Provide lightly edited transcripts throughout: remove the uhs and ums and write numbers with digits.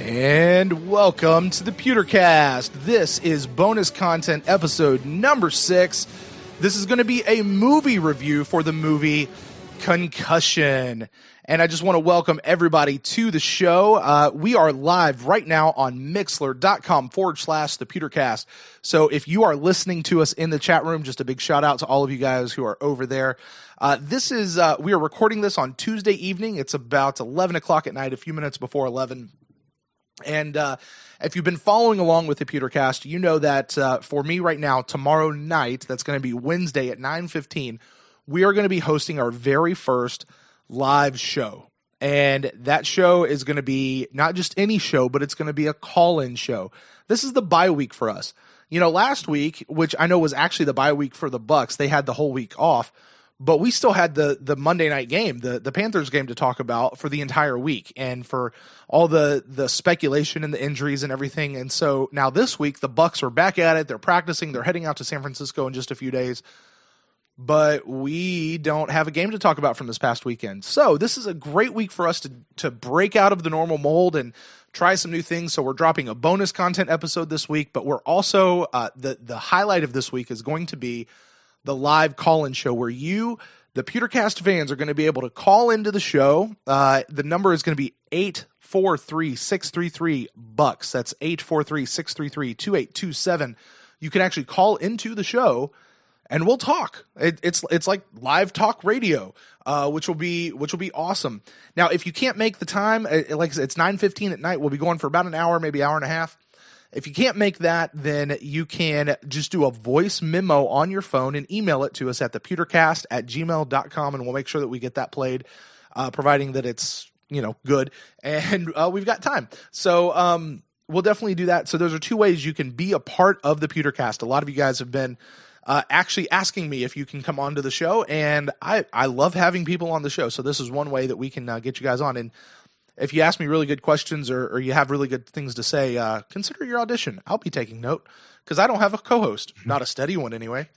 And welcome to the Pewtercast. This is bonus content episode number 6. This is going to be a movie review for the movie Concussion. And I just want to welcome everybody to the show. We are live right now on mixler.com/thepewtercast. So if you are listening to us in the chat room, just a big shout out to all of you guys who are over there. We are recording this on Tuesday evening. It's about 11 o'clock at night, a few minutes before 11. And if you've been following along with the Pewtercast, you know that for me right now, tomorrow night, that's going to be Wednesday at 9:15, we are going to be hosting our very first live show. And that show is going to be not just any show, but it's going to be a call-in show. This is the bye week for us. You know, last week, which I know was actually the bye week for the Bucks, they had the whole week off. But we still had the Monday night game, the Panthers game to talk about for the entire week and for all the speculation and the injuries and everything. And so now this week, the Bucks are back at it. They're practicing. They're heading out to San Francisco in just a few days. But we don't have a game to talk about from this past weekend. So this is a great week for us to break out of the normal mold and try some new things. So we're dropping a bonus content episode this week. But we're also, the highlight of this week is going to be the live call-in show where you, the Pewtercast fans, are going to be able to call into the show. The number is going to be 843-633-BUCKS. That's 843-633-2827. You can actually call into the show and we'll talk. It's like live talk radio, which will be awesome. Now, if you can't make the time, like I said, it's 9:15 at night. We'll be going for about an hour, maybe hour and a half. If you can't make that, then you can just do a voice memo on your phone and email it to us at thepewtercast@gmail.com, and we'll make sure that we get that played, providing that it's, good. And we've got time. So we'll definitely do that. So those are two ways you can be a part of the Pewtercast. A lot of you guys have been actually asking me if you can come onto the show, and I love having people on the show. So this is one way that we can get you guys on. And if you ask me really good questions or you have really good things to say, consider your audition. I'll be taking note because I don't have a co-host, not a steady one anyway.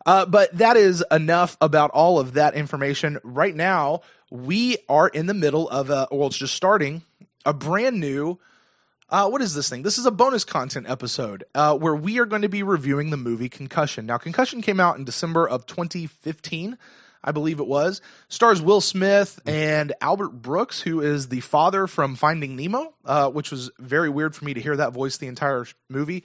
But that is enough about all of that information. Right now, we are in the middle of it's just starting a brand new, what is this thing? This is a bonus content episode where we are going to be reviewing the movie Concussion. Now, Concussion came out in December of 2015. I believe it was. Stars Will Smith and Albert Brooks, who is the father from Finding Nemo, which was very weird for me to hear that voice the entire movie.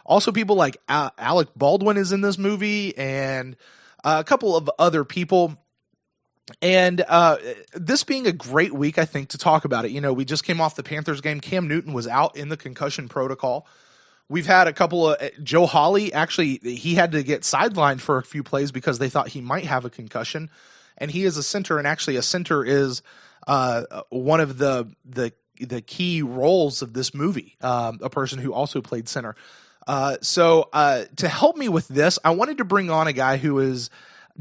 Also, people like Alec Baldwin is in this movie, and a couple of other people. And this being a great week, I think, to talk about it. We just came off the Panthers game. Cam Newton was out in the concussion protocol. We've had a couple of Joe Hawley. Actually, he had to get sidelined for a few plays because they thought he might have a concussion. And he is a center, and actually a center is one of the key roles of this movie, a person who also played center. So to help me with this, I wanted to bring on a guy who is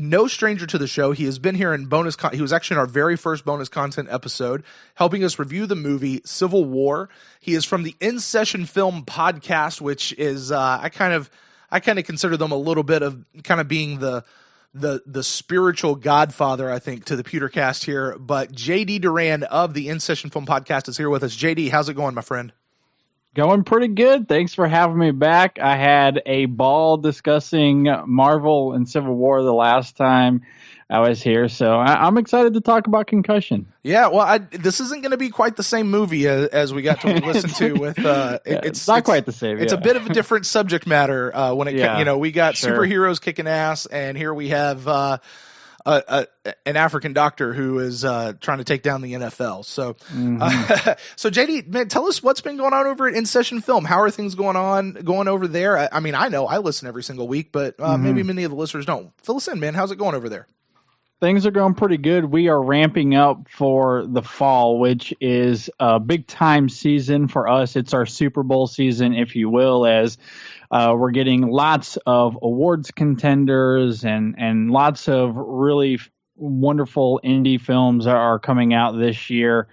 no stranger to the show. He has been here in he was actually in our very first bonus content episode, helping us review the movie Civil War. He is from the Insession Film podcast, which is I kind of consider them a little bit of kind of being the spiritual godfather, I think, to the Pewtercast here. But JD Duran of the Insession Film podcast is here with us. JD, how's it going, my friend? Going pretty good. Thanks for having me back. I had a ball discussing Marvel and Civil War the last time I was here, so I'm excited to talk about Concussion. Yeah, well, this isn't going to be quite the same movie as we got to listen to with. It's not quite the same. It's a bit of a different subject matter when it. We got sure. Superheroes kicking ass, and here we have an African doctor who is trying to take down the NFL. So, so JD, man, tell us what's been going on over at Insession Film. How are things going over there? I mean, I know I listen every single week, but maybe many of the listeners don't. Fill us in, man. How's it going over there? Things are going pretty good. We are ramping up for the fall, which is a big time season for us. It's our Super Bowl season, if you will, as we're getting lots of awards contenders and lots of really wonderful indie films are coming out this year.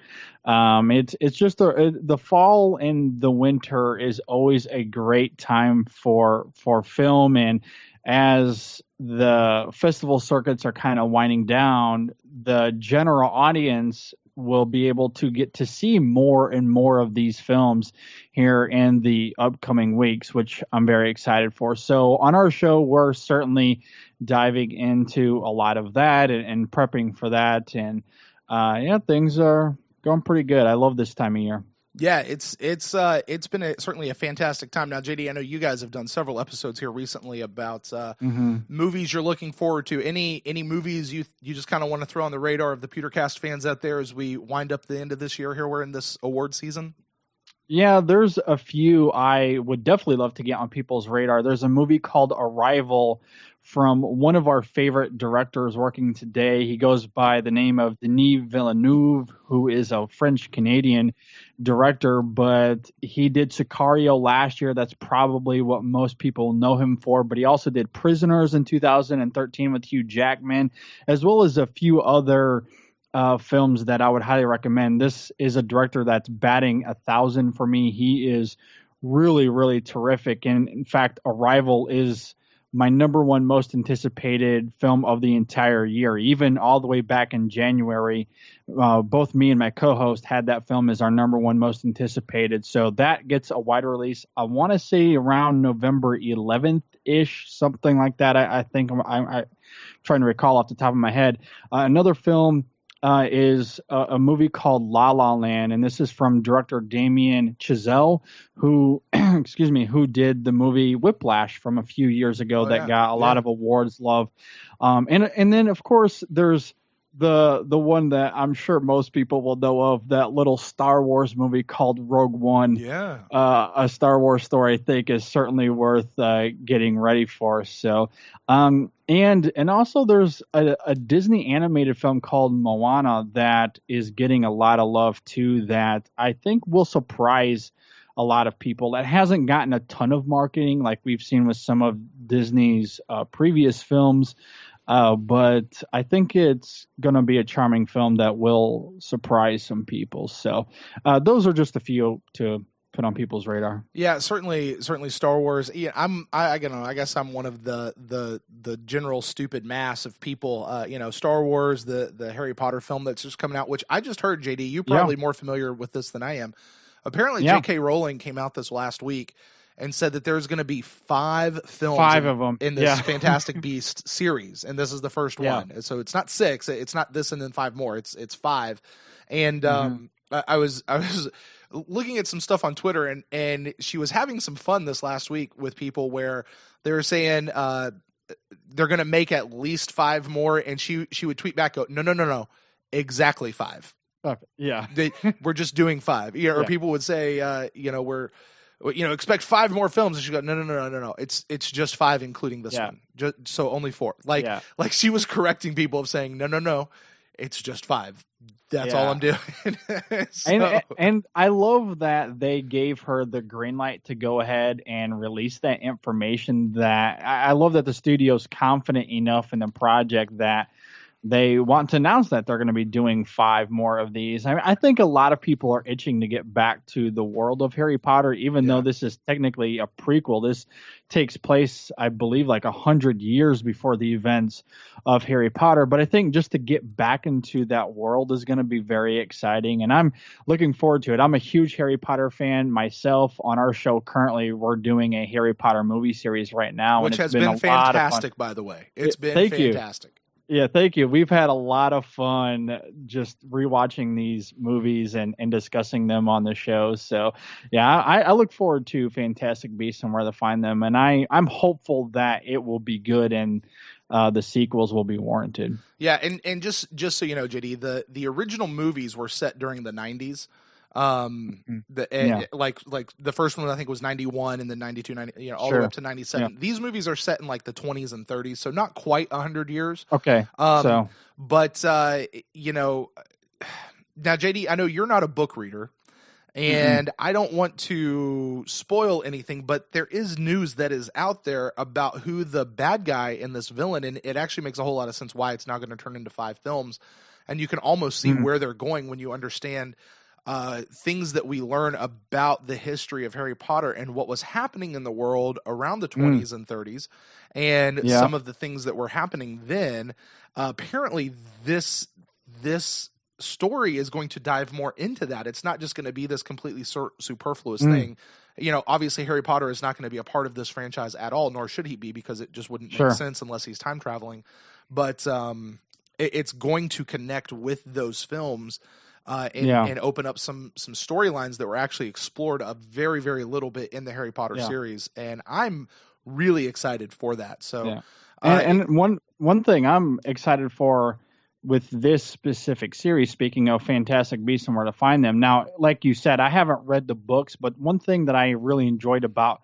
It's just the fall and the winter is always a great time for film, and as the festival circuits are kind of winding down, the general audience will be able to get to see more and more of these films here in the upcoming weeks, which I'm very excited for. So on our show, we're certainly diving into a lot of that and prepping for that. And yeah, things are going pretty good. I love this time of year. Yeah, it's been certainly a fantastic time. Now, JD, I know you guys have done several episodes here recently about movies you're looking forward to. Any movies you just kind of want to throw on the radar of the Pewtercast fans out there as we wind up the end of this year here? We're in this award season. Yeah, there's a few I would definitely love to get on people's radar. There's a movie called Arrival from one of our favorite directors working today. He goes by the name of Denis Villeneuve, who is a French-Canadian director, but he did Sicario last year. That's probably what most people know him for, but he also did Prisoners in 2013 with Hugh Jackman, as well as a few other films that I would highly recommend. This is a director that's batting 1,000 for me. He is really, really terrific. And in fact, Arrival is my number one most anticipated film of the entire year. Even all the way back in January, both me and my co-host had that film as our number one most anticipated. So that gets a wide release. I want to say around November 11th-ish, something like that. I think I'm trying to recall off the top of my head. Another film is a movie called La La Land, and this is from director Damien Chazelle, who, who did the movie Whiplash from a few years ago that got a lot of awards love. And then of course there's the one that I'm sure most people will know of, that little Star Wars movie called Rogue One. Yeah. A Star Wars story I think is certainly worth getting ready for. So, and also there's a Disney animated film called Moana that is getting a lot of love too, that I think will surprise a lot of people. That hasn't gotten a ton of marketing like we've seen with some of Disney's previous films. But I think it's going to be a charming film that will surprise some people. So those are just a few to put on people's radar. Yeah, certainly Star Wars. Yeah, I guess I'm one of the general stupid mass of people. Star Wars, the Harry Potter film that's just coming out, which I just heard, JD, you're probably more familiar with this than I am. Apparently, J.K. Rowling came out this last week and said that there's going to be 5 films of them in this Fantastic Beast series, and this is the first one. So it's not 6, it's not this and then 5 more. It's 5. And I was looking at some stuff on Twitter, and she was having some fun this last week with people where they were saying they're going to make at least 5 more, and she would tweet back, go, no, exactly 5. Yeah, we're just doing 5. Or people would say, expect 5 more films, and she go, no. It's just 5, including this one. So only 4. Like she was correcting people of saying, no, it's just 5. That's all I'm doing. And I love that they gave her the green light to go ahead and release that information. That I love that the studio's confident enough in the project that they want to announce that they're going to be doing 5 more of these. I think a lot of people are itching to get back to the world of Harry Potter, even though this is technically a prequel. This takes place, I believe, like 100 years before the events of Harry Potter. But I think just to get back into that world is going to be very exciting, and I'm looking forward to it. I'm a huge Harry Potter fan myself. On our show currently, we're doing a Harry Potter movie series right now, which has been fantastic, by the way. It's been fantastic. Yeah, thank you. We've had a lot of fun just rewatching these movies and discussing them on the show. So, yeah, I look forward to Fantastic Beasts and where to find them. And I'm hopeful that it will be good and the sequels will be warranted. Yeah, and just so you know, JD, the original movies were set during the 90s. Like the first one I think was 91, and then 92, 90, all the way up to 97. Yeah. These movies are set in like the 20s and 30s, so not quite 100 years. Okay. But now JD, I know you're not a book reader, and I don't want to spoil anything, but there is news that is out there about who the bad guy in this villain, and it actually makes a whole lot of sense why it's now going to turn into 5 films, and you can almost see where they're going when you understand things that we learn about the history of Harry Potter and what was happening in the world around the 20s and 30s, and some of the things that were happening then. Apparently, this story is going to dive more into that. It's not just going to be this completely superfluous thing. You know, obviously Harry Potter is not going to be a part of this franchise at all, nor should he be, because it just wouldn't make sense unless he's time traveling. But it's going to connect with those films and open up some storylines that were actually explored a very, very little bit in the Harry Potter series. And I'm really excited for that. So, and one thing I'm excited for with this specific series, speaking of Fantastic Beasts and Where to Find Them. Now, like you said, I haven't read the books, but one thing that I really enjoyed about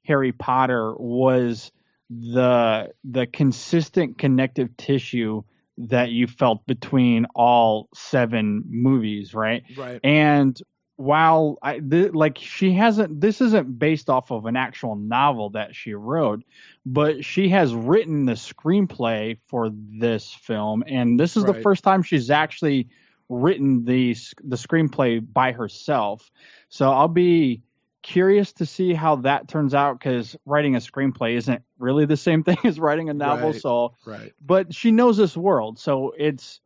Harry Potter was the consistent connective tissue that you felt between all 7 movies, right? Right. And while this isn't based off of an actual novel that she wrote, but she has written the screenplay for this film, and this is the first time she's actually written the screenplay by herself. So I'll be curious to see how that turns out, because writing a screenplay isn't really the same thing as writing a novel. But she knows this world, so it's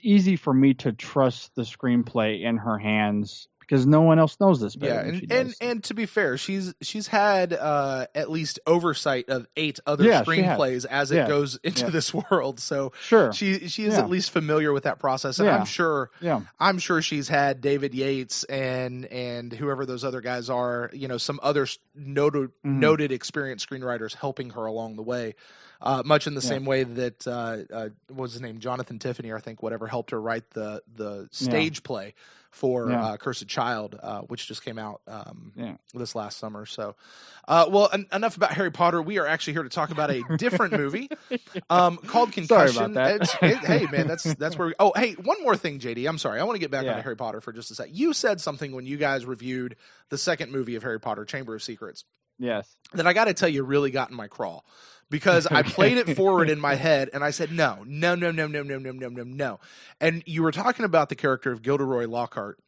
easy for me to trust the screenplay in her hands, because no one else knows this better than she does. And to be fair, she's had at least oversight of 8 other screenplays as it goes into this world. So she is at least familiar with that process. And I'm sure she's had David Yates and whoever those other guys are, you know, some other noted experienced screenwriters helping her along the way. Much in the same way that what was his name, Jonathan Tiffany, I think, whatever, helped her write the stage play for Cursed Child, which just came out this last summer. So, enough about Harry Potter. We are actually here to talk about a different movie called Concussion. Sorry about that. Hey, man, that's where we... Oh, hey, one more thing, JD. I'm sorry. I want to get back onto Harry Potter for just a sec. You said something when you guys reviewed the second movie of Harry Potter, Chamber of Secrets. Yes. That I got to tell you really got in my crawl. Because I played it forward in my head, and I said, no. And you were talking about the character of Gilderoy Lockhart.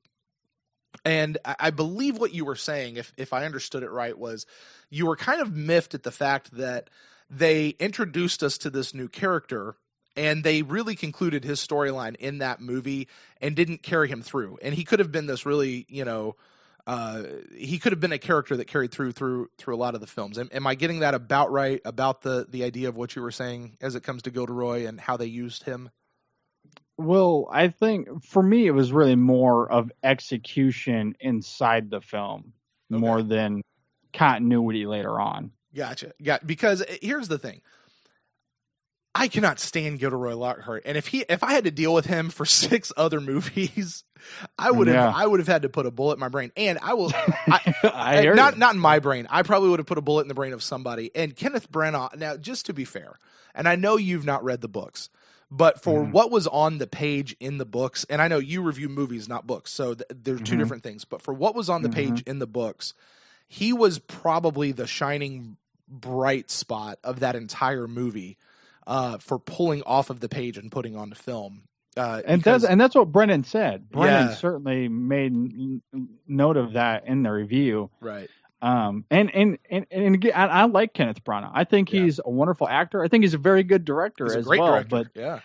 And I believe what you were saying, if I understood it right, was you were kind of miffed at the fact that they introduced us to this new character, and they really concluded his storyline in that movie and didn't carry him through. And he could have been this really, you know... he could have been a character that carried through a lot of the films. Am I getting that about right, about the idea of what you were saying as it comes to Gilderoy and how they used him? Well, I think for me, it was really more of execution inside the film more than continuity later on. Gotcha. Yeah, because here's the thing. I cannot stand Gilderoy Lockhart, and if I had to deal with him for 6 other movies, I would have had to put a bullet in my brain. And I will, not in my brain. I probably would have put a bullet in the brain of somebody. And Kenneth Branagh. Now, just to be fair, and I know you've not read the books, but for what was on the page in the books, and I know you review movies, not books, so they're 2 different things. But for what was on the page in the books, he was probably the shining bright spot of that entire movie. For pulling off of the page and putting on the film. And that's what Brennan said. Brennan certainly made note of that in the review. Right. And again, I like Kenneth Branagh. I think he's a wonderful actor. I think he's a very good director as well. Director. But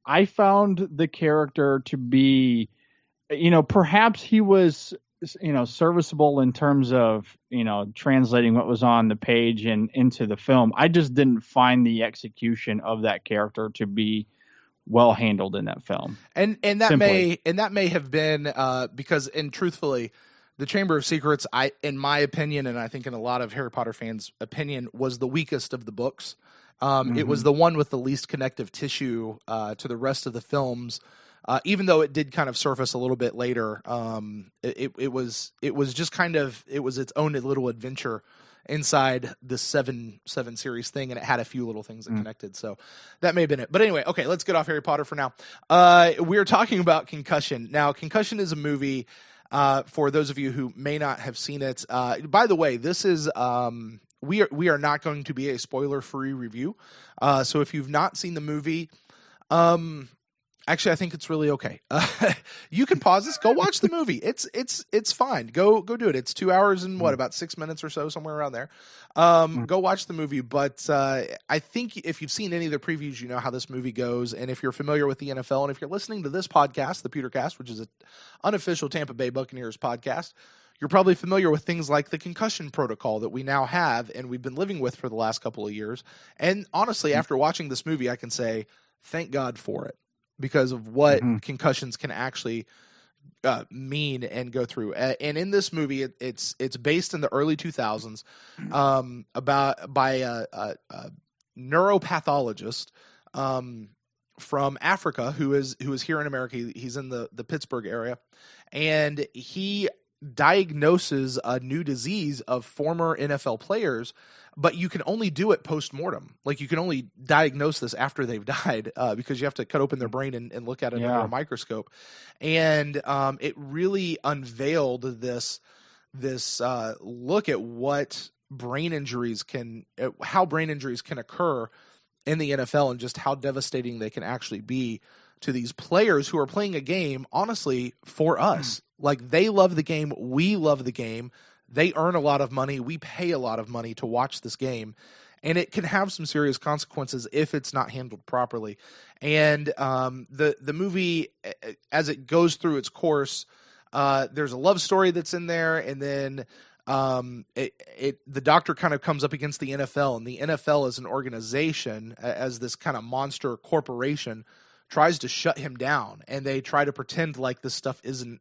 I found the character to be, you know, perhaps he was, you know, serviceable in terms of, you know, translating what was on the page and into the film. I just didn't find the execution of that character to be well handled in that film. And that may have been because, and truthfully, the Chamber of Secrets, in my opinion, and I think in a lot of Harry Potter fans' opinion, was the weakest of the books. It was the one with the least connective tissue to the rest of the films. Even though it did kind of surface a little bit later, it was just kind of, it was its own little adventure inside the seven series thing, and it had a few little things that connected. So that may have been it. But anyway, okay, let's get off Harry Potter for now. We're talking about Concussion. Now, Concussion is a movie, for those of you who may not have seen it. By the way, this is, we are not going to be a spoiler-free review. So if you've not seen the movie, Actually, I think it's really okay. You can pause this. Go watch the movie. It's fine. Go do it. It's 2 hours and about 6 minutes or so, somewhere around there. Go watch the movie. But I think if you've seen any of the previews, you know how this movie goes. And if you're familiar with the NFL, and if you're listening to this podcast, the Pewtercast, which is an unofficial Tampa Bay Buccaneers podcast, you're probably familiar with things like the concussion protocol that we now have and we've been living with for the last couple of years. And honestly, after watching this movie, I can say thank God for it, because of what concussions can actually mean and go through. And in this movie, it's based in the early 2000s by a neuropathologist from Africa who is here in America. He's in the Pittsburgh area, and he diagnoses a new disease of former NFL players, but you can only do it post-mortem. Like, you can only diagnose this after they've died because you have to cut open their brain and look at it under a microscope. And it really unveiled this look at what brain injuries how brain injuries can occur in the NFL, and just how devastating they can actually be to these players who are playing a game, honestly, for us. Like, they love the game. We love the game. They earn a lot of money. We pay a lot of money to watch this game, and it can have some serious consequences if it's not handled properly. And the movie, as it goes through its course, there's a love story that's in there, and then the doctor kind of comes up against the NFL, and the NFL as an organization, as this kind of monster corporation, tries to shut him down, and they try to pretend like this stuff isn't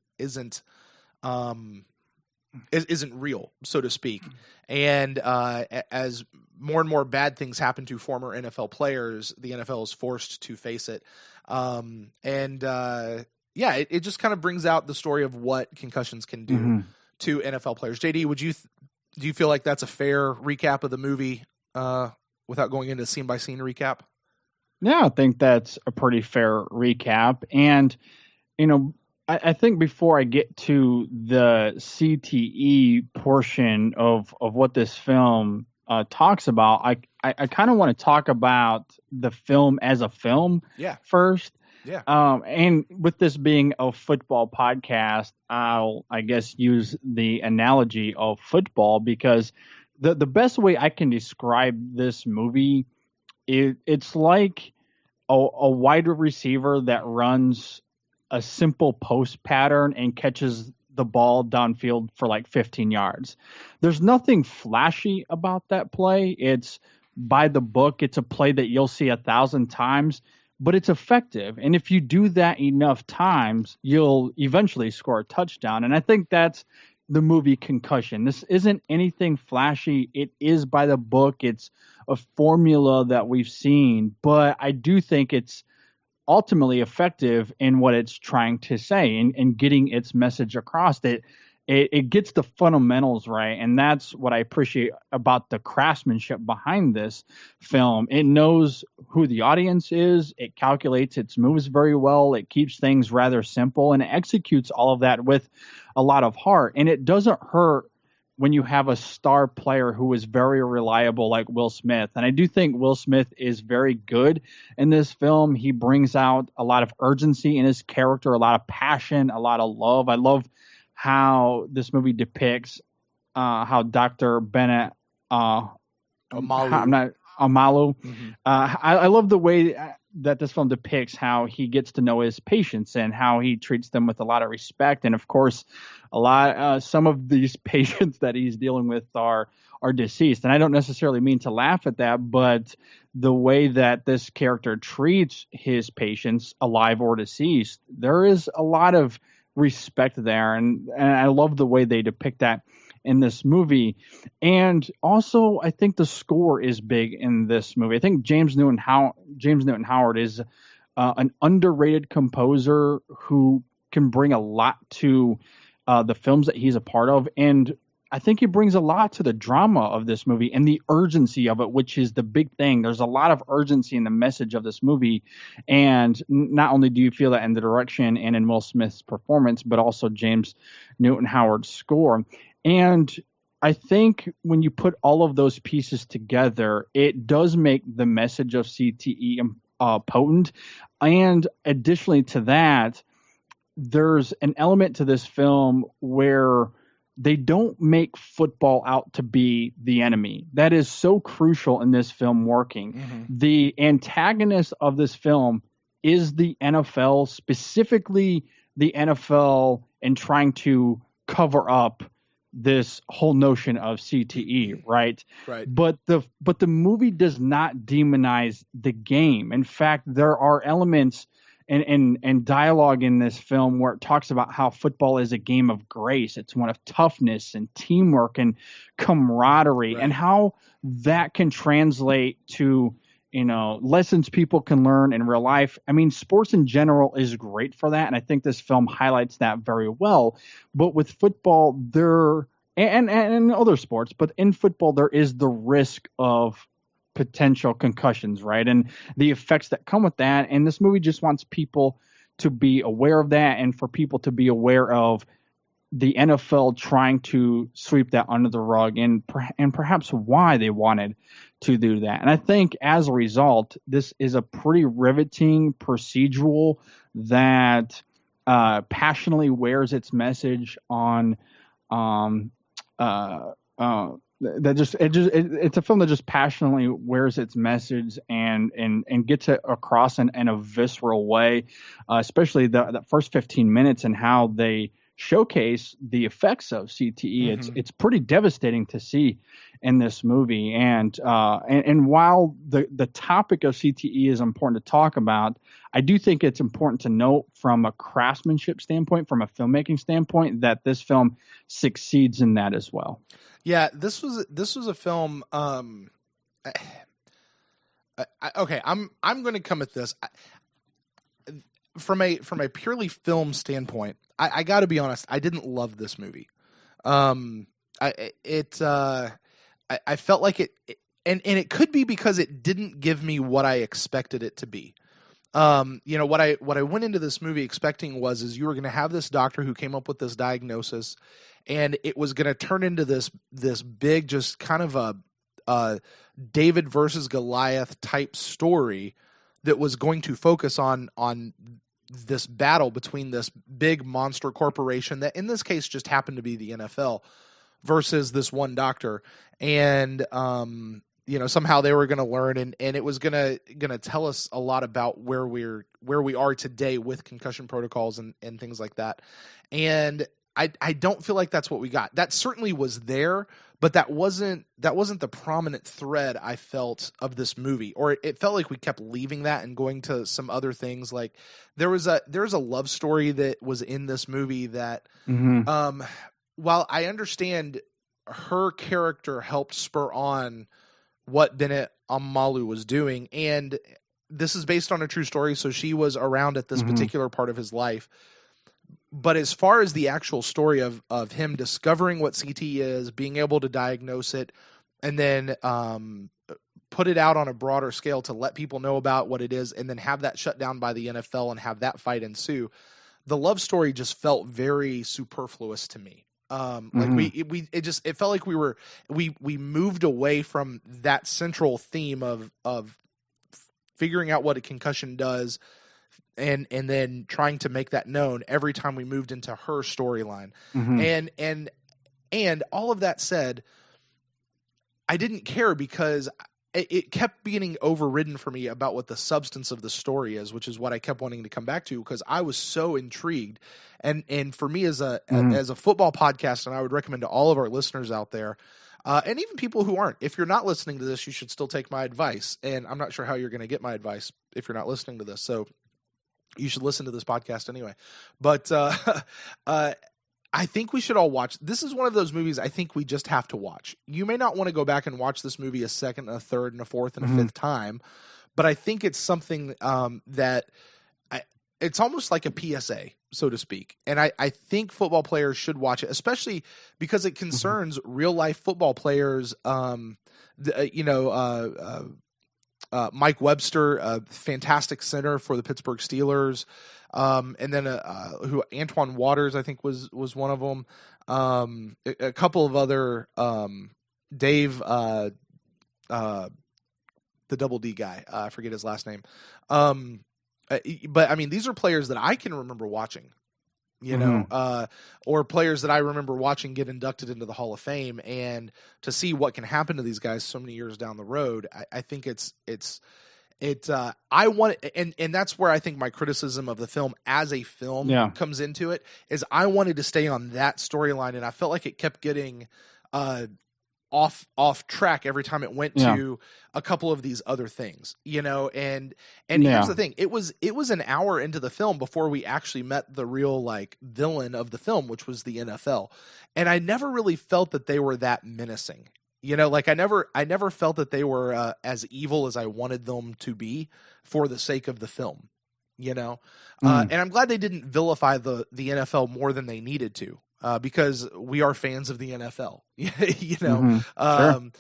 real, so to speak. And as more and more bad things happen to former NFL players, the NFL is forced to face it. It just kind of brings out the story of what concussions can do to NFL players. JD, do you feel like that's a fair recap of the movie without going into scene by scene recap? Yeah, I think that's a pretty fair recap. And, I think before I get to the CTE portion of what this film talks about, I kind of want to talk about the film as a film first. Yeah. And with this being a football podcast, I'll, I guess, use the analogy of football, because the best way I can describe this movie, it's like a wide receiver that runs a simple post pattern and catches the ball downfield for like 15 yards. There's nothing flashy about that play. It's by the book. It's a play that you'll see 1,000 times, but it's effective. And if you do that enough times, you'll eventually score a touchdown. And I think that's the movie Concussion. This isn't anything flashy. It is by the book. It's a formula that we've seen, but I do think it's ultimately effective in what it's trying to say and getting its message across. That it gets the fundamentals right, and that's what I appreciate about the craftsmanship behind this film. It knows who the audience is. It calculates its moves very well. It keeps things rather simple, and it executes all of that with a lot of heart. And it doesn't hurt when you have a star player who is very reliable like Will Smith. And I do think Will Smith is very good in this film. He brings out a lot of urgency in his character, a lot of passion, a lot of love. I love how this movie depicts how Dr. Bennett Omalu. I love the way that this film depicts how he gets to know his patients and how he treats them with a lot of respect. And of course, some of these patients that he's dealing with are deceased. And I don't necessarily mean to laugh at that, but the way that this character treats his patients, alive or deceased, there is a lot of respect there. And I love the way they depict that in this movie. And also, I think the score is big in this movie. I think James Newton Howard is an underrated composer who can bring a lot to the films that he's a part of. And I think he brings a lot to the drama of this movie and the urgency of it, which is the big thing. There's a lot of urgency in the message of this movie. And not only do you feel that in the direction and in Will Smith's performance, but also James Newton Howard's score. And I think when you put all of those pieces together, it does make the message of CTE potent. And additionally to that, there's an element to this film where they don't make football out to be the enemy. That is so crucial in this film working. Mm-hmm. The antagonist of this film is the NFL, specifically the NFL, and trying to cover up this whole notion of CTE, right? Right. But the movie does not demonize the game. In fact, there are elements and dialogue in this film where it talks about how football is a game of grace. It's one of toughness and teamwork and camaraderie, Right. and how that can translate to, lessons people can learn in real life. I mean, sports in general is great for that, and I think this film highlights that very well. But with football, and other sports, but in football, there is the risk of potential concussions, right? And the effects that come with that. And this movie just wants people to be aware of that, and for people to be aware of the NFL trying to sweep that under the rug, and perhaps why they wanted to do that. And I think as a result, this is a pretty riveting procedural that passionately wears its message on it's a film that just passionately wears its message and gets it across in a visceral way, especially the first 15 minutes and how they showcase the effects of CTE. Mm-hmm. It's pretty devastating to see in this movie. And while the topic of CTE is important to talk about, I do think it's important to note from a craftsmanship standpoint, from a filmmaking standpoint, that this film succeeds in that as well. Yeah, this was a film. Okay, I'm going to come at this from a purely film standpoint. I got to be honest. I didn't love this movie. I felt like it, and it could be because it didn't give me what I expected it to be. What I went into this movie expecting is you were going to have this doctor who came up with this diagnosis, and it was going to turn into this big, just kind of a David versus Goliath type story that was going to focus on this battle between this big monster corporation that in this case just happened to be the NFL versus this one doctor. And, somehow they were going to learn, and it was going to tell us a lot about where we are today with concussion protocols and things like that. And I don't feel like that's what we got. That certainly was there, but that wasn't the prominent thread I felt of this movie. Or it felt like we kept leaving that and going to some other things. Like there was a love story that was in this movie that, while I understand her character helped spur on what Bennett Omalu was doing, and this is based on a true story, so she was around at this particular part of his life. But as far as the actual story of him discovering what CTE is, being able to diagnose it, and then put it out on a broader scale to let people know about what it is, and then have that shut down by the NFL and have that fight ensue, the love story just felt very superfluous to me. Like it felt like we moved away from that central theme of figuring out what a concussion does, and then trying to make that known every time we moved into her storyline. And all of that said, I didn't care because it kept getting overridden for me about what the substance of the story is, which is what I kept wanting to come back to, because I was so intrigued. And for me as a football podcast, and I would recommend to all of our listeners out there, and even people who aren't, if you're not listening to this, you should still take my advice. And I'm not sure how you're going to get my advice if you're not listening to this. So you should listen to this podcast anyway. But I think we should all watch. This is one of those movies I think we just have to watch. You may not want to go back and watch this movie a second, a third, and a fourth, and a fifth time, but I think it's something that it's almost like a PSA, so to speak. And I think football players should watch it, especially because it concerns real life football players. Mike Webster, a fantastic center for the Pittsburgh Steelers. And then who Antoine Waters, I think was one of them. A couple of other Dave the Double D guy. I forget his last name. But I mean, these are players that I can remember watching, you know, or players that I remember watching get inducted into the Hall of Fame, and to see what can happen to these guys so many years down the road, I think I want, and that's where I think my criticism of the film as a film comes into it, is I wanted to stay on that storyline, and I felt like it kept getting off track every time it went to a couple of these other things, you know, and here's the thing, it was an hour into the film before we actually met the real like villain of the film, which was the NFL. And I never really felt that they were that menacing, you know, like I never felt that they were as evil as I wanted them to be for the sake of the film, you know. And I'm glad they didn't vilify the NFL more than they needed to. Because we are fans of the NFL, you know, Sure.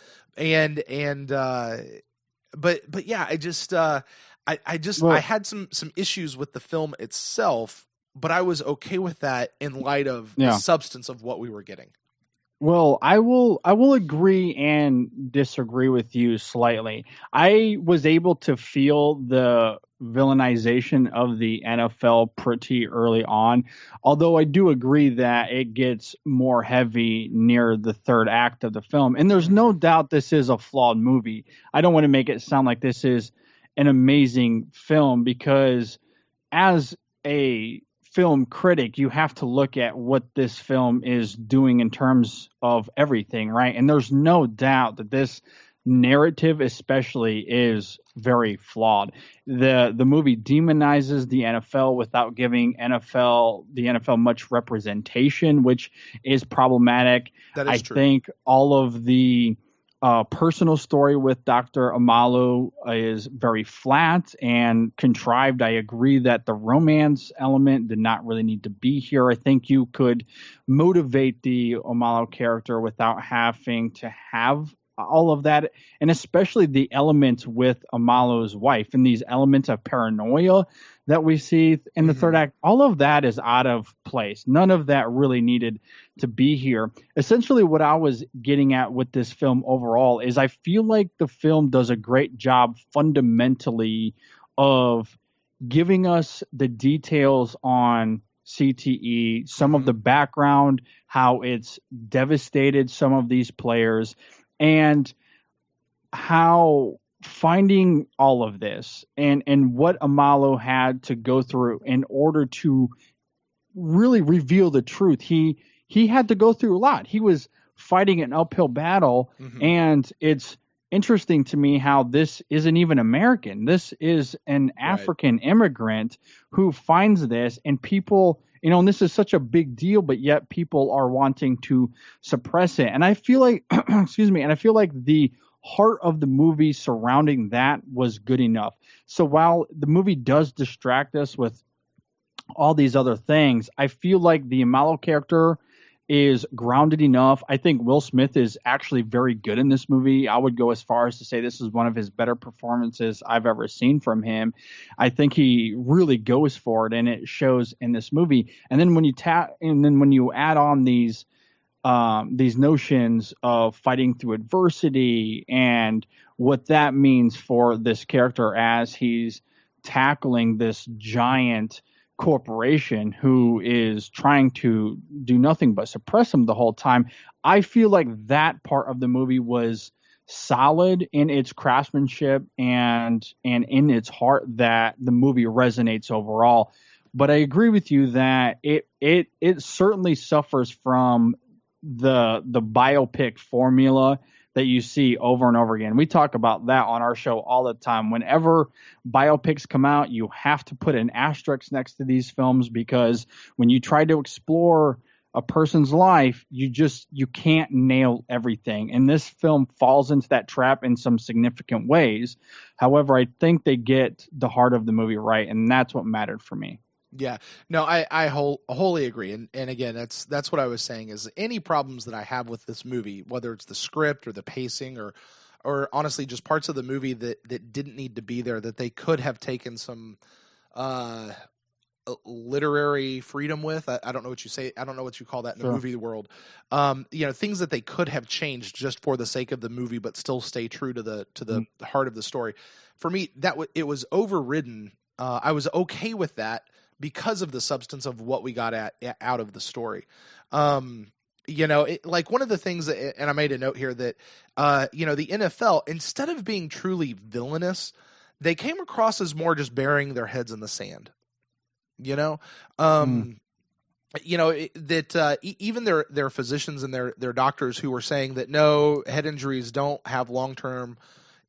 But yeah, I had some issues with the film itself, but I was okay with that in light of the substance of what we were getting. Well, I will agree and disagree with you slightly. I was able to feel the villainization of the NFL pretty early on, although I do agree that it gets more heavy near the third act of the film. And there's no doubt this is a flawed movie. I don't want to make it sound like this is an amazing film, because as a film critic, you have to look at what this film is doing in terms of everything, right? And there's no doubt that this narrative especially is very flawed. The movie demonizes the NFL without giving the NFL much representation, which is problematic. That is I true. think all of the personal story with Dr. Omalu is very flat and contrived. I agree that the romance element did not really need to be here. I think you could motivate the Omalu character without having to have all of that, and especially the elements with Omalu's wife and these elements of paranoia that we see in the third act. All of that is out of place. None of that really needed to be here. Essentially, what I was getting at with this film overall is I feel like the film does a great job fundamentally of giving us the details on CTE, some of the background, how it's devastated some of these players, and how finding all of this and what Omalu had to go through in order to really reveal the truth. He had to go through a lot. He was fighting an uphill battle, and it's interesting to me how this isn't even American. This is an African immigrant who finds this, and people, you know, and this is such a big deal, but yet people are wanting to suppress it. And I feel like, and I feel like the heart of the movie surrounding that was good enough. So while the movie does distract us with all these other things, I feel like the Omalu character is grounded enough. I think Will Smith is actually very good in this movie. I would go as far as to say this is one of his better performances I've ever seen from him. I think he really goes for it, and it shows in this movie. And then when you add on these notions of fighting through adversity and what that means for this character as he's tackling this giant corporation who is trying to do nothing but suppress him the whole time, I feel like that part of the movie was solid in its craftsmanship and in its heart, that the movie resonates overall. But I agree with you that it certainly suffers from the biopic formula that you see over and over again. We talk about that on our show all the time. Whenever biopics come out, you have to put an asterisk next to these films, because when you try to explore a person's life, you can't nail everything. And this film falls into that trap in some significant ways. However, I think they get the heart of the movie right, and that's what mattered for me. Yeah, no, I wholly agree. And again, that's what I was saying, is any problems that I have with this movie, whether it's the script or the pacing or honestly just parts of the movie that didn't need to be there, that they could have taken some literary freedom with. I don't know what you say. I don't know what you call that in the movie world. Things that they could have changed just for the sake of the movie, but still stay true to the heart of the story. For me, it was overridden. I was okay with that because of the substance of what we got out of the story. Like one of the things that, and I made a note here that, the NFL, instead of being truly villainous, they came across as more just burying their heads in the sand. Even their physicians and their doctors who were saying that no, head injuries don't have long-term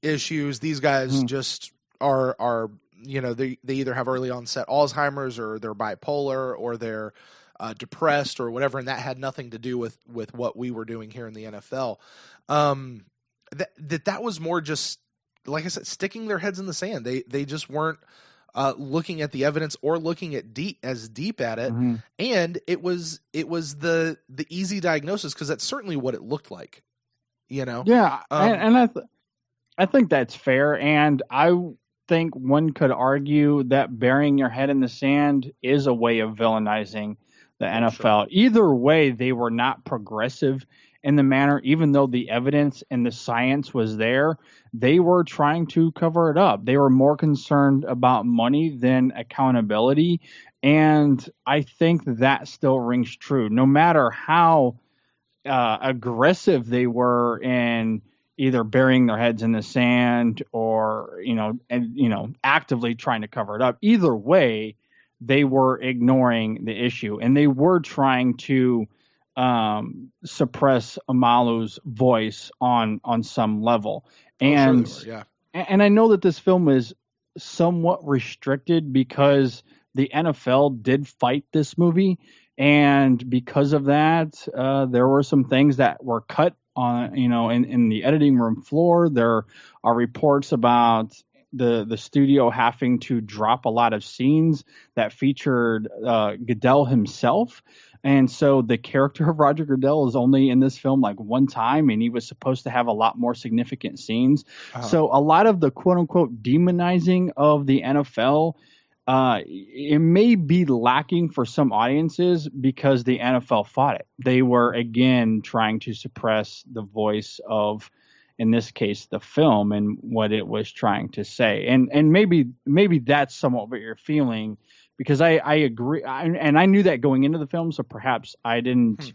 issues. These guys just are they either have early onset Alzheimer's, or they're bipolar, or they're depressed, or whatever. And that had nothing to do with what we were doing here in the NFL. That was more just, like I said, sticking their heads in the sand. They just weren't looking at the evidence or looking at deep at it. And it was the easy diagnosis, because that's certainly what it looked like, Yeah. I think that's fair. And I think one could argue that burying your head in the sand is a way of villainizing the NFL. Sure. Either way, they were not progressive in the manner, even though the evidence and the science was there, they were trying to cover it up. They were more concerned about money than accountability. And I think that still rings true, no matter how aggressive they were in either burying their heads in the sand or, actively trying to cover it up. Either way, they were ignoring the issue, and they were trying to suppress Omalu's voice on some level. And sure and I know that this film is somewhat restricted because the NFL did fight this movie, and because of that, there were some things that were cut on, in the editing room floor. There are reports about the studio having to drop a lot of scenes that featured Goodell himself. And so the character of Roger Goodell is only in this film like one time, and he was supposed to have a lot more significant scenes. So a lot of the quote unquote demonizing of the NFL, it may be lacking for some audiences because the NFL fought it. They were, again, trying to suppress the voice of, in this case, the film and what it was trying to say. And maybe that's somewhat what you're feeling, because I agree. And I knew that going into the film, so perhaps I didn't,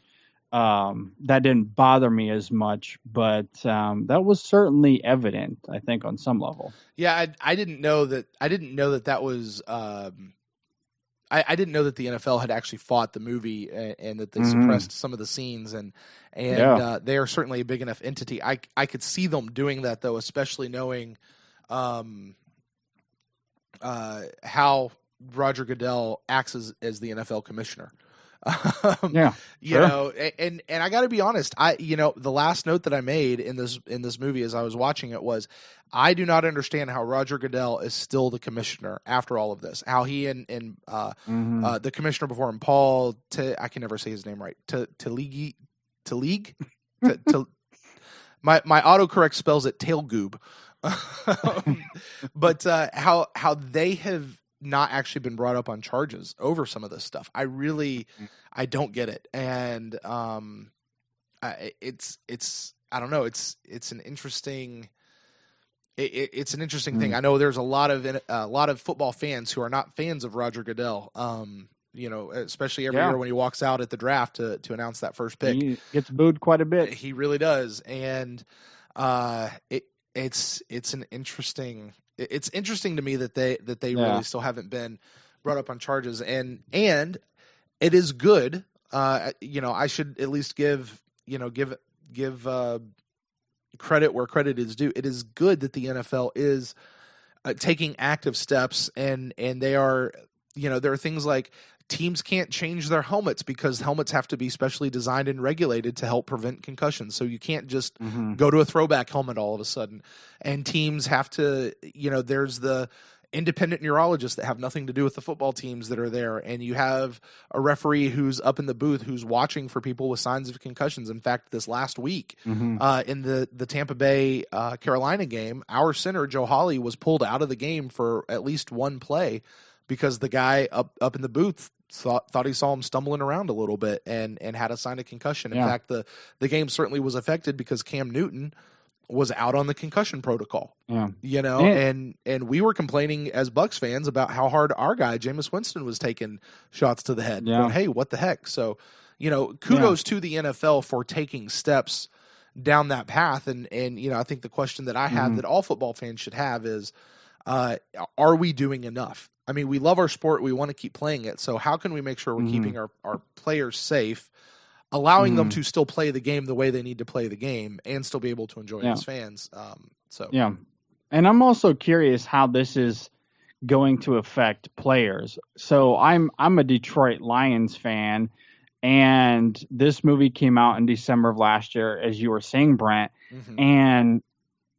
that didn't bother me as much, but that was certainly evident, I think, on some level. Yeah. I didn't know that. I didn't know that was, I didn't know that the NFL had actually fought the movie and that they suppressed some of the scenes, and they are certainly a big enough entity. I could see them doing that, though, especially knowing how Roger Goodell acts as the NFL commissioner. And I got to be honest, the last note that I made in this movie as I was watching it was, I do not understand how Roger Goodell is still the commissioner after all of this. How he and the commissioner before him, Paul, I can never say his name right. My autocorrect spells it tailgoob. But how they have not actually been brought up on charges over some of this stuff. I don't get it. And it's I don't know. It's an interesting. It's an interesting thing. I know there's a lot of football fans who are not fans of Roger Goodell. Especially every year when he walks out at the draft to announce that first pick, he gets booed quite a bit. He really does, and it's an interesting. It's interesting to me that they really still haven't been brought up on charges, and it is good. I should at least give credit where credit is due. It is good that the NFL is taking active steps, and they are, there are things like teams can't change their helmets because helmets have to be specially designed and regulated to help prevent concussions. So you can't just go to a throwback helmet all of a sudden. And teams have to, there's the independent neurologists that have nothing to do with the football teams that are there. And you have a referee who's up in the booth who's watching for people with signs of concussions. In fact, this last week in the Tampa Bay Carolina game, our center, Joe Hawley, was pulled out of the game for at least one play because the guy up in the booth thought he saw him stumbling around a little bit and had a sign of concussion. In fact, the game certainly was affected because Cam Newton was out on the concussion protocol. Yeah. You know, and we were complaining as Bucs fans about how hard our guy Jameis Winston was taking shots to the head. Yeah. Going, hey, what the heck? So, you know, kudos to the NFL for taking steps down that path. And you know, I think the question that I have that all football fans should have is, are we doing enough? I mean, we love our sport. We want to keep playing it. So how can we make sure we're keeping our players safe, allowing them to still play the game the way they need to play the game and still be able to enjoy it as fans? And I'm also curious how this is going to affect players. So I'm a Detroit Lions fan, and this movie came out in December of last year, as you were saying, Brent.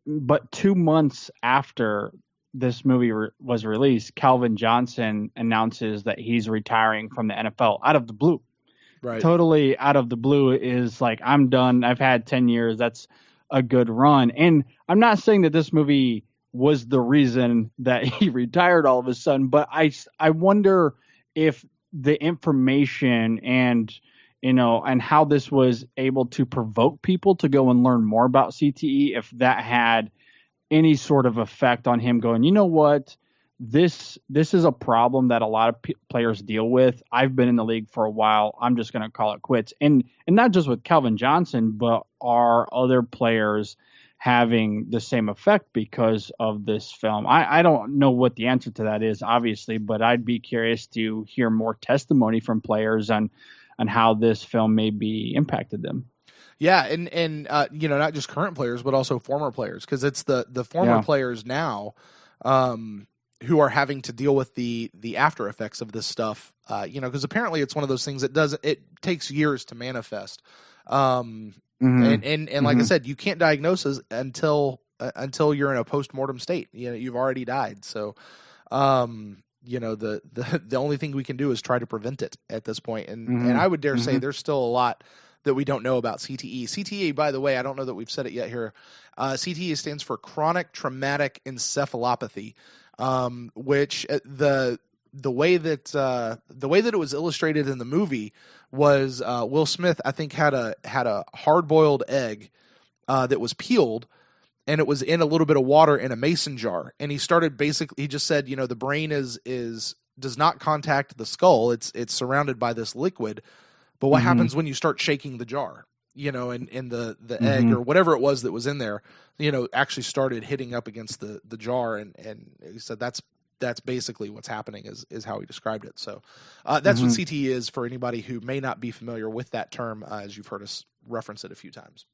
But 2 months after this movie was released, Calvin Johnson announces that he's retiring from the NFL out of the blue. Right. Totally out of the blue, is like, I'm done. I've had 10 years. That's a good run. And I'm not saying that this movie was the reason that he retired all of a sudden, but I wonder if the information and, you know, and how this was able to provoke people to go and learn more about CTE, if that had any sort of effect on him going, you know what, this is a problem that a lot of players deal with. I've been in the league for a while. I'm just going to call it quits. And not just with Calvin Johnson, but are other players having the same effect because of this film? I don't know what the answer to that is, obviously, but I'd be curious to hear more testimony from players on how this film maybe impacted them. Yeah, and you know, not just current players, but also former players, because it's the former players now who are having to deal with the after effects of this stuff. You know, because apparently it's one of those things that it takes years to manifest. And like I said, you can't diagnose it until you're in a post-mortem state. You know, you've already died. So, you know, the only thing we can do is try to prevent it at this point. And I would dare say there's still a lot that we don't know about CTE. CTE, by the way, I don't know that we've said it yet here. CTE stands for chronic traumatic encephalopathy, which the way that it was illustrated in the movie was Will Smith, I think, had a hard-boiled egg that was peeled, and it was in a little bit of water in a mason jar. And he just said, you know, the brain does not contact the skull. It's surrounded by this liquid. But what happens when you start shaking the jar, you know, and the egg or whatever it was that was in there, you know, actually started hitting up against the jar. And he said that's basically what's happening is how he described it. So that's what CTE is for anybody who may not be familiar with that term, as you've heard us reference it a few times.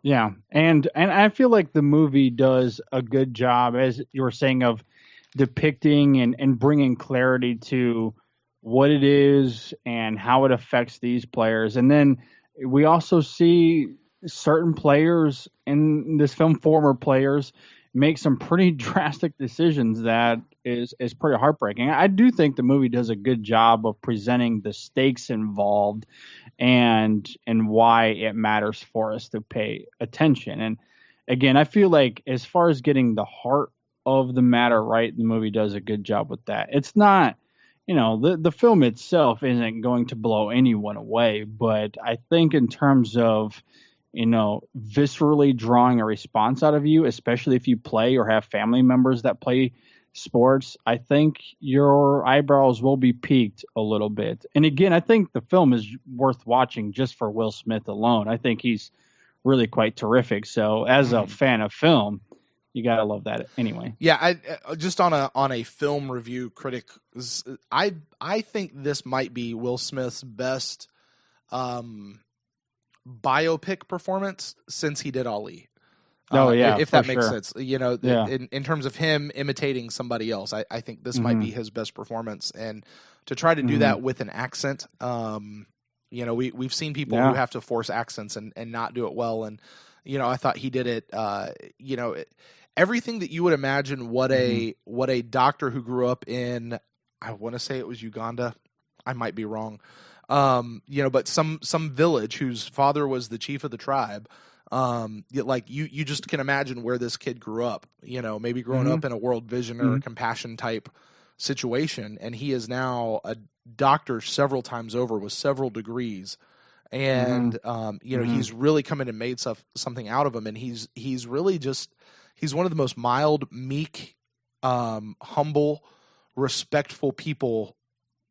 Yeah. And I feel like the movie does a good job, as you were saying, of depicting and bringing clarity to what it is and how it affects these players. And then we also see certain players in this film, former players, make some pretty drastic decisions that is pretty heartbreaking. I do think the movie does a good job of presenting the stakes involved and why it matters for us to pay attention. And again, I feel like as far as getting the heart of the matter right, the movie does a good job with that. It's not, you know, the film itself isn't going to blow anyone away, but I think in terms of, you know, viscerally drawing a response out of you, especially if you play or have family members that play sports, I think your eyebrows will be peaked a little bit. And again, I think the film is worth watching just for Will Smith alone. I think he's really quite terrific. So as a fan of film, you gotta love that anyway. Yeah, I just on a film review critic, I think this might be Will Smith's best biopic performance since he did Ali. If that makes sense. You know, in terms of him imitating somebody else, I think this might be his best performance. And to try to do that with an accent, you know, we've seen people who have to force accents and not do it well. And, you know, I thought he did it, you know, everything that you would imagine what a doctor who grew up in, I want to say it was Uganda. I might be wrong. You know, but some village whose father was the chief of the tribe. Like you just can imagine where this kid grew up, you know, maybe growing up in a World Vision or a Compassion type situation, and he is now a doctor several times over with several degrees. And he's really come in and made something out of him, and he's really he's one of the most mild, meek, humble, respectful people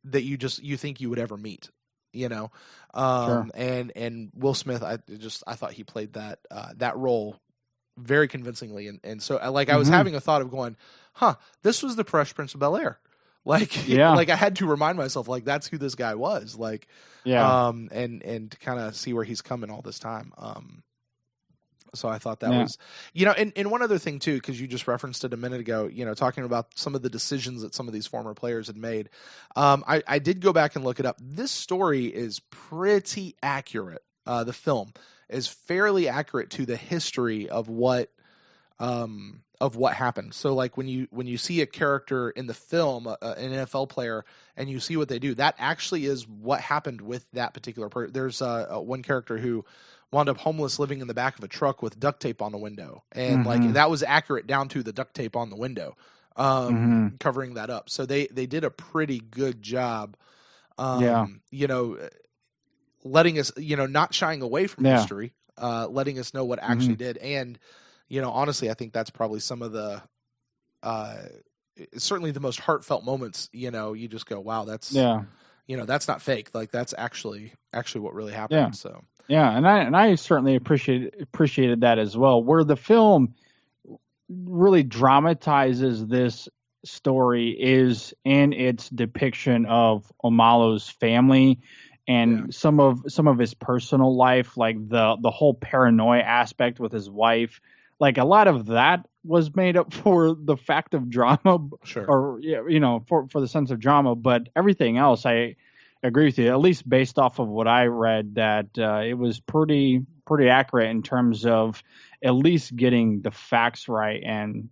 that you think you would ever meet, Sure. And Will Smith, I thought he played that role very convincingly, and so I was having a thought of going, this was the Fresh Prince of Bel-Air. Like I had to remind myself, that's who this guy was. And to kind of see where he's coming all this time. So I thought that was, and one other thing too, because you just referenced it a minute ago, talking about some of the decisions that some of these former players had made. I did go back and look it up. This story is pretty accurate. The film is fairly accurate to the history of what happened. So when you see a character in the film, an NFL player, and you see what they do, that actually is what happened with that particular person. There's one character who wound up homeless, living in the back of a truck with duct tape on the window. And that was accurate down to the duct tape on the window, covering that up. So they did a pretty good job, letting us, not shying away from history, letting us know what actually did. And, honestly, I think that's probably some of the, certainly the most heartfelt moments. You just go, wow, that's that's not fake. That's actually what really happened. Yeah. So and I certainly appreciated that as well. Where the film really dramatizes this story is in its depiction of Omalu's family and some of his personal life, like the whole paranoia aspect with his wife. Like a lot of that was made up for the fact of drama, sure, or for the sense of drama. But everything else, I agree with you. At least based off of what I read, that it was pretty accurate in terms of at least getting the facts right, and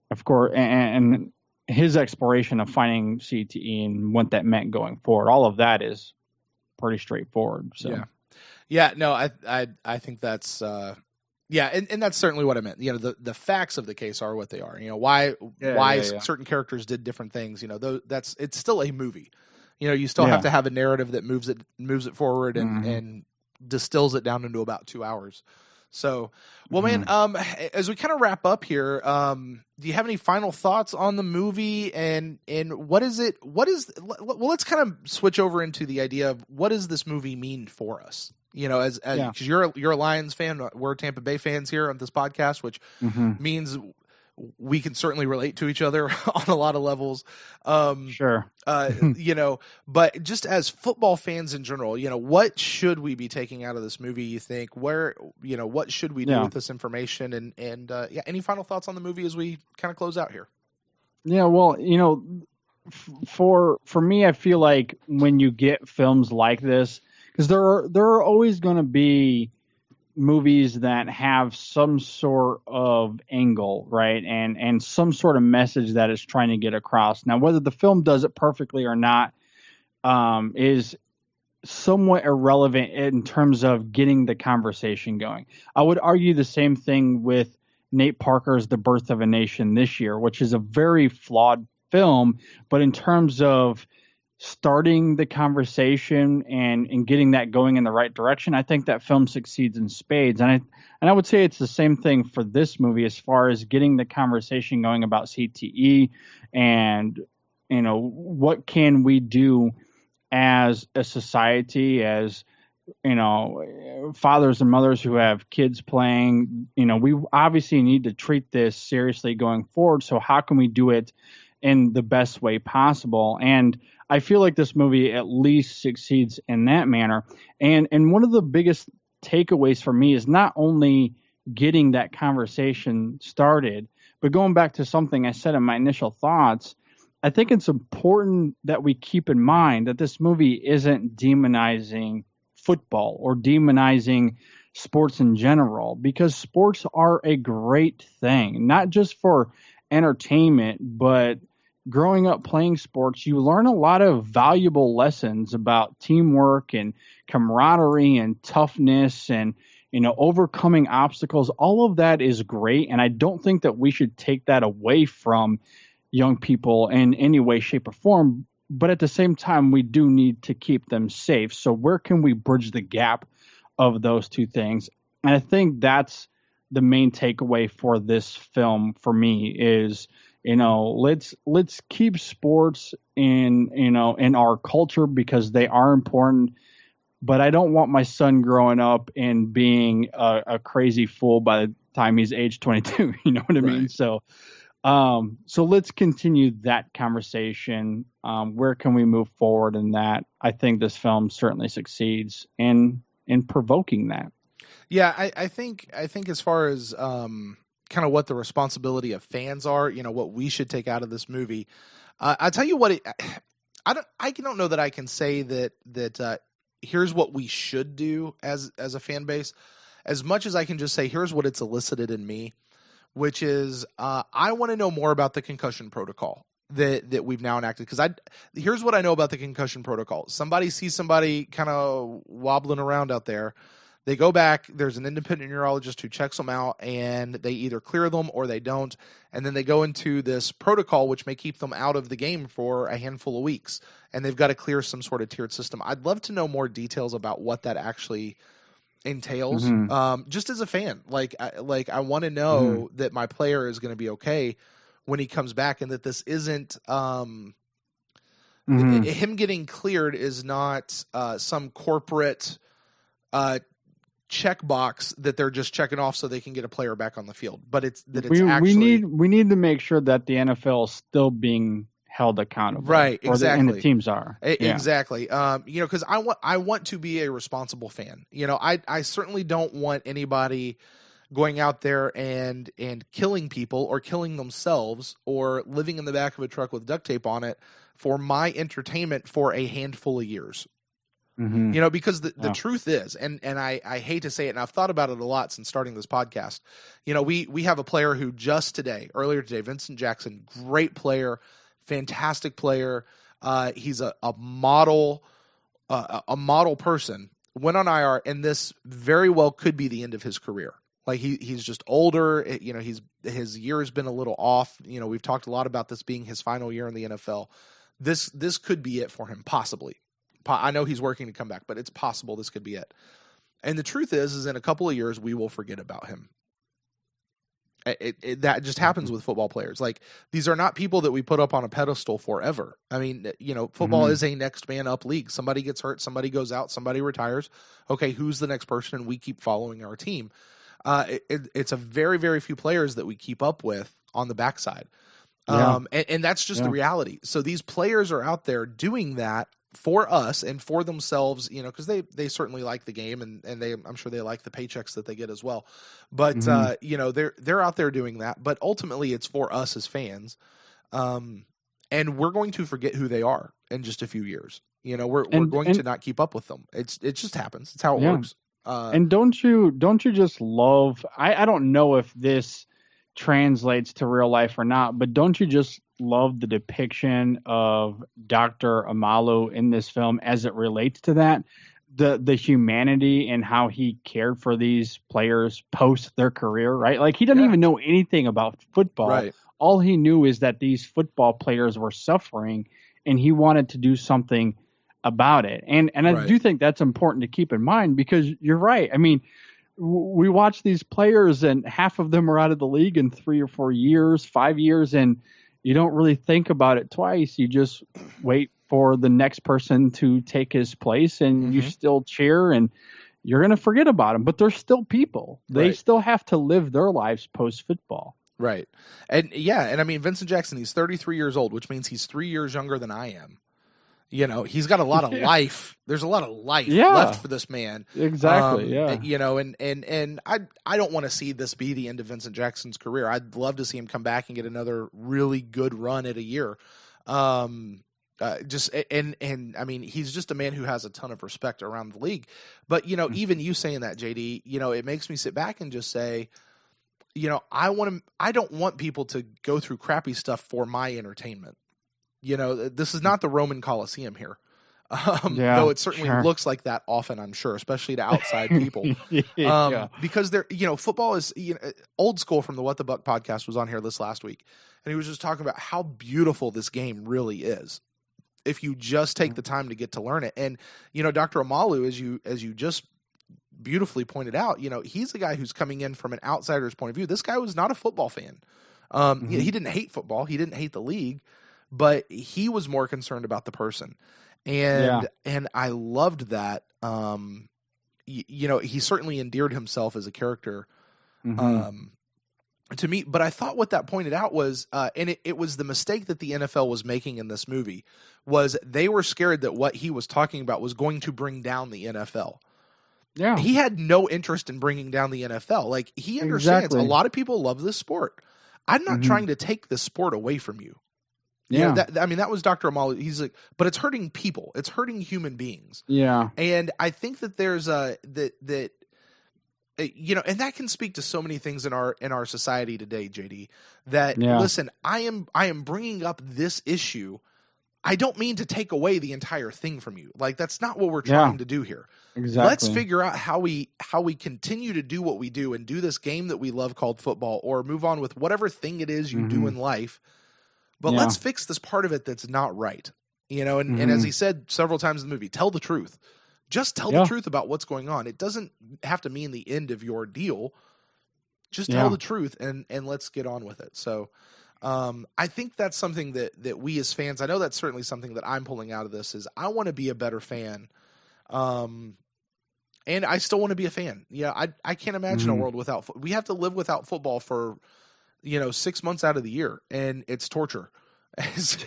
of course, and his exploration of finding CTE and what that meant going forward. All of that is pretty straightforward. So. Yeah, no, I think that's and that's certainly what I meant. The facts of the case are what they are. Why certain characters did different things. It's still a movie. You still have to have a narrative that moves it forward and distills it down into about 2 hours. So, well, man, as we kind of wrap up here, do you have any final thoughts on the movie and what is it? Well, let's kind of switch over into the idea of what does this movie mean for us? Because you're a Lions fan, we're Tampa Bay fans here on this podcast, which means we can certainly relate to each other on a lot of levels. Sure. But just as football fans in general, what should we be taking out of this movie? You think what should we do with this information? And any final thoughts on the movie as we kind of close out here? Yeah, well, for me, I feel like when you get films like this, because there are always going to be movies that have some sort of angle, right, and some sort of message that it's trying to get across. Now, whether the film does it perfectly or not is somewhat irrelevant in terms of getting the conversation going. I would argue the same thing with Nate Parker's The Birth of a Nation this year, which is a very flawed film, but in terms of starting the conversation and getting that going in the right direction, I think that film succeeds in spades. And I would say it's the same thing for this movie as far as getting the conversation going about CTE and, what can we do as a society, as, fathers and mothers who have kids playing. We obviously need to treat this seriously going forward. So how can we do it in the best way possible? And I feel like this movie at least succeeds in that manner. And one of the biggest takeaways for me is not only getting that conversation started, but going back to something I said in my initial thoughts, I think it's important that we keep in mind that this movie isn't demonizing football or demonizing sports in general, because sports are a great thing, not just for entertainment, but growing up playing sports, you learn a lot of valuable lessons about teamwork and camaraderie and toughness and, overcoming obstacles, all of that is great. And I don't think that we should take that away from young people in any way, shape, or form. But at the same time, we do need to keep them safe. So where can we bridge the gap of those two things? And I think that's the main takeaway for this film for me is, let's keep sports in our culture because they are important. But I don't want my son growing up and being a crazy fool by the time he's age 22. You know what I mean? So let's continue that conversation. Where can we move forward in that? I think this film certainly succeeds in provoking that. Yeah, I think as far as kind of what the responsibility of fans are, what we should take out of this movie. I tell you what, I don't know that I can say that here's what we should do as a fan base, as much as I can just say here's what it's elicited in me, which is I want to know more about the concussion protocol that we've now enacted. Because here's what I know about the concussion protocol. Somebody sees somebody kind of wobbling around out there. They go back, there's an independent neurologist who checks them out, and they either clear them or they don't. And then they go into this protocol, which may keep them out of the game for a handful of weeks. And they've got to clear some sort of tiered system. I'd love to know more details about what that actually entails. Just as a fan, I want to know that my player is going to be okay when he comes back, and that this isn't him getting cleared is not some corporate checkbox that they're just checking off so they can get a player back on the field. But it's actually we need to make sure that the NFL is still being held accountable, right? Exactly, and the teams are exactly. Because I want to be a responsible fan. I certainly don't want anybody going out there and killing people or killing themselves or living in the back of a truck with duct tape on it for my entertainment for a handful of years. Because the truth is, and I hate to say it, and I've thought about it a lot since starting this podcast. We have a player who earlier today, Vincent Jackson, great player, fantastic player. He's a model person, went on IR, and this very well could be the end of his career. Like he's just older. His year has been a little off. We've talked a lot about this being his final year in the NFL. This could be it for him, possibly. I know he's working to come back, but it's possible this could be it. And the truth is in a couple of years, we will forget about him. That just happens with football players. Like, these are not people that we put up on a pedestal forever. I mean, football is a next man up league. Somebody gets hurt, somebody goes out, somebody retires. Okay, who's the next person? And we keep following our team. It's a very, very few players that we keep up with on the backside. And that's just the reality. So these players are out there doing that for us and for themselves, because they certainly like the game and I'm sure they like the paychecks that they get as well. But they're out there doing that. But ultimately, it's for us as fans, and we're going to forget who they are in just a few years. We're going to not keep up with them. It just happens. It's how it works. And don't you just love? I don't know if this translates to real life or not, but don't you just love the depiction of Dr. Omalu in this film as it relates to that? The humanity and how he cared for these players post their career, right? Like, he doesn't even know anything about football. Right. All he knew is that these football players were suffering, and he wanted to do something about it. And I do think that's important to keep in mind, because you're right. I mean, we watch these players and half of them are out of the league in 3 or 4 years, 5 years, and you don't really think about it twice. You just wait for the next person to take his place, and you still cheer, and you're going to forget about them. But they're still people. They still have to live their lives post-football. Right. And I mean, Vincent Jackson, he's 33 years old, which means he's 3 years younger than I am. He's got a lot of life. There's a lot of life left for this man. Exactly. And I don't want to see this be the end of Vincent Jackson's career. I'd love to see him come back and get another really good run at a year. I mean, he's just a man who has a ton of respect around the league. But, even you saying that, JD, it makes me sit back and just say, I don't want people to go through crappy stuff for my entertainment. This is not the Roman Coliseum here. though it certainly looks like that often, I'm sure, especially to outside people. Because football is old school from the What the Buck podcast was on here this last week, and he was just talking about how beautiful this game really is if you just take the time to get to learn it. And Dr. Omalu, as you just beautifully pointed out, he's a guy who's coming in from an outsider's point of view. This guy was not a football fan. He didn't hate football. He didn't hate the league, but he was more concerned about the person. And I loved that. He certainly endeared himself as a character to me. But I thought what that pointed out was, and it was the mistake that the NFL was making in this movie, was they were scared that what he was talking about was going to bring down the NFL. Yeah, he had no interest in bringing down the NFL. Like, he understands a lot of people love this sport. I'm not trying to take this sport away from you. Yeah, that was Dr. Omalu. He's like, but it's hurting people. It's hurting human beings. Yeah, and I think that there's and that can speak to so many things in our society today, JD. Listen, I am bringing up this issue. I don't mean to take away the entire thing from you. Like, that's not what we're trying to do here. Exactly. Let's figure out how we continue to do what we do and do this game that we love called football, or move on with whatever thing it is you do in life. But let's fix this part of it that's not right. And as he said several times in the movie, tell the truth. Just tell the truth about what's going on. It doesn't have to mean the end of your deal. Just tell the truth and let's get on with it. So I think that's something that we as fans, I know that's certainly something that I'm pulling out of this, is I want to be a better fan. And I still want to be a fan. Yeah, I can't imagine a world without we have to live without football for 6 months out of the year, and it's torture. It's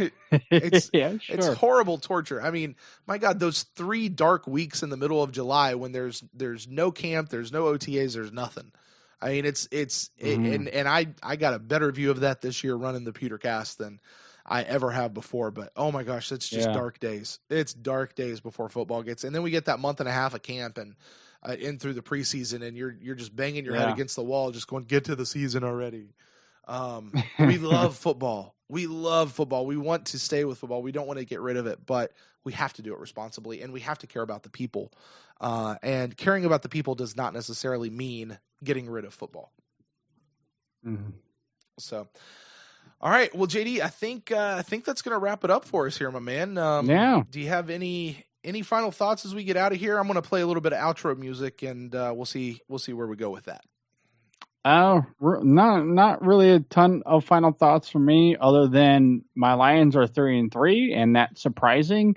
horrible torture. I mean, my God, those 3 dark weeks in the middle of July when there's no camp, there's no OTAs, there's nothing. I mean, and I got a better view of that this year running the PewterCast than I ever have before. But oh my gosh, it's just dark days. It's dark days before football gets, and then we get that month and a half of camp and in through the preseason, and you're just banging your head against the wall, just going, get to the season already. We love football. We love football. We want to stay with football. We don't want to get rid of it, but we have to do it responsibly, and we have to care about the people. And caring about the people does not necessarily mean getting rid of football. So, all right. Well, JD, I think that's going to wrap it up for us here, my man. Do you have any final thoughts as we get out of here? I'm going to play a little bit of outro music, and we'll see where we go with that. Not really a ton of final thoughts from me, other than my Lions are 3-3, and that's surprising,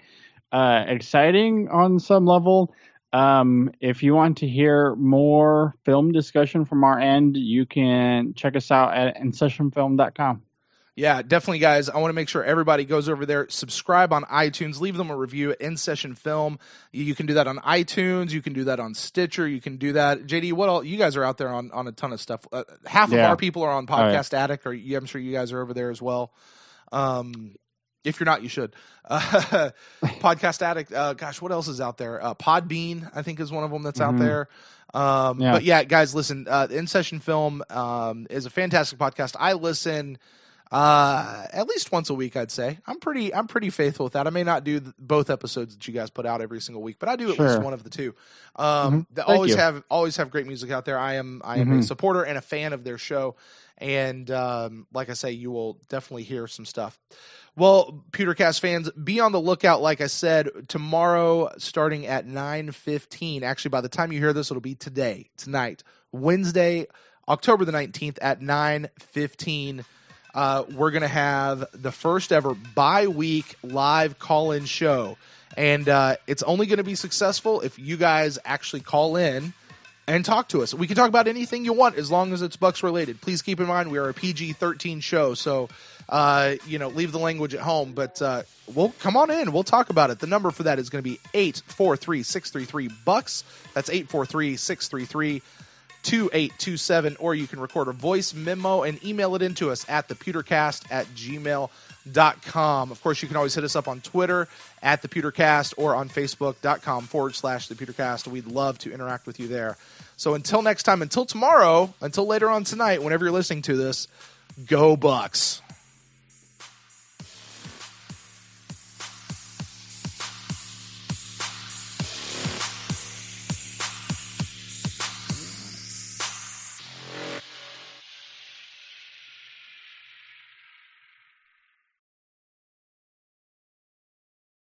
exciting on some level. If you want to hear more film discussion from our end, you can check us out at insessionfilm.com. Yeah, definitely, guys. I want to make sure everybody goes over there, subscribe on iTunes, leave them a review at Insession Film. You can do that on iTunes. You can do that on Stitcher. You can do that. JD, what all? You guys are out there on a ton of stuff. Half of our people are on Podcast Addict, I'm sure you guys are over there as well. If you're not, you should. Podcast Addict. Gosh, what else is out there? Podbean, I think, is one of them that's out there. But yeah, guys, listen. Insession Film is a fantastic podcast. I listen at least once a week, I'd say. I'm pretty faithful with that. I may not do both episodes that you guys put out every single week, but I do at least one of the two. They always have great music out there. I am a supporter and a fan of their show, and like I say, you will definitely hear some stuff. Well, PewterCast fans, be on the lookout. Like I said, tomorrow starting at 9:15. Actually, by the time you hear this, it'll be tonight, Wednesday, October the 19th at 9:15. We're going to have the first ever bi-week live call-in show. And it's only going to be successful if you guys actually call in and talk to us. We can talk about anything you want as long as it's Bucks related. Please keep in mind we are a PG-13 show, so leave the language at home. But we'll come on in. We'll talk about it. The number for that is going to be 843-633-BUCKS. That's 843-633-2827, or you can record a voice memo and email it into us at thepewtercast@gmail.com. Of course, you can always hit us up on Twitter at thepewtercast or on facebook.com/thepewtercast. We'd love to interact with you there. So until next time, until tomorrow, until later on tonight, whenever you're listening to this, go Bucks.